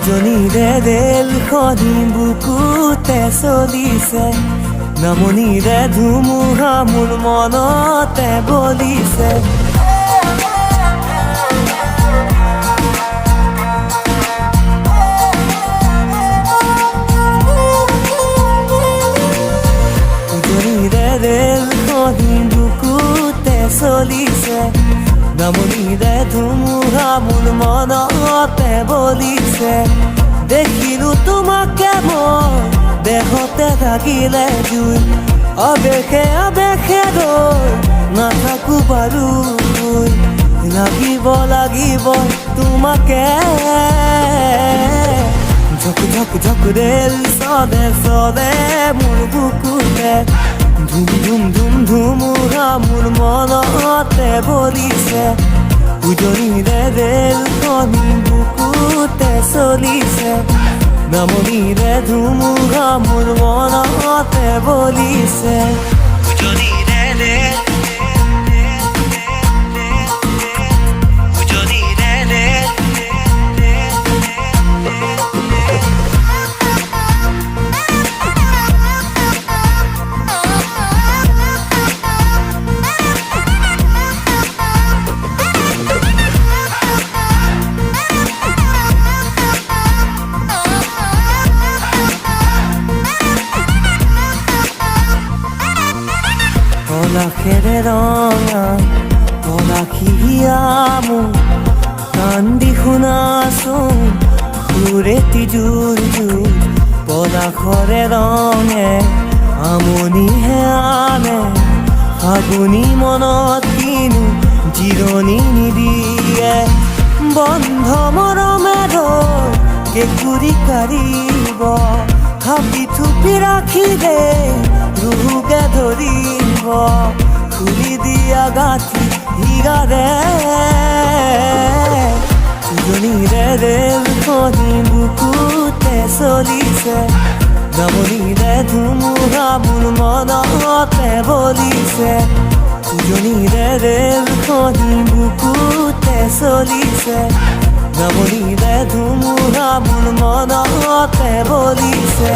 উজনিৰে ৰেলখনি বুকুতে চলিছে, নামনিৰে ধুমুহা মোৰ মনতে বলিছে। উজনিৰে ৰেলখনি বুকুতে চলিছে, নামনিৰে ধুমুহা মোৰ মনতে বলিছে। দেখিলো তোমাকে মই দেহতে থাকিলে জুই, আবেশে আবেশে ৰৈ নাথাকো বাৰু। লাগিব লাগিব তোমাকে, ঝক ঝক ঝক ৰেল চলে চলে মোৰ বুকুতে, ধুম ধুম ধুম ধুমুহা মোৰ মনতে বলিছে। উজনিৰে ৰেলখনি বুকুতে চলিছে, নামনিৰে ধুমুহা মোৰ মনতে বলিছে। উজনিৰে ৰেল, উজনিৰে ৰেল। পলাশেৰে ৰঙা পলাশিয়া মোৰ কান্দি শুনাচোন, সুৰেতি জোৰ জোৰ পলাশৰে ৰঙে আমনিহে আনে। ফাগুনী মনত কিনো জিৰণি নিদিয়ে, বন্ধ মৰমেৰে কেঁকুৰি কাঢ়িব, থাপি থুপি ৰাখিলে ৰুগে ধৰিব। খুলি দিয়া গাঁঠি হিগাৰে, উজনিৰে ৰেলখনি বুকুতে চলিছে, নামনিৰে ধুমুহা মোৰ মনতে বলিছে। উজনিৰে ৰেলখনি বুকুতে চলিছে, নামনিৰে ধুমুহা মোৰ মনতে বলিছে।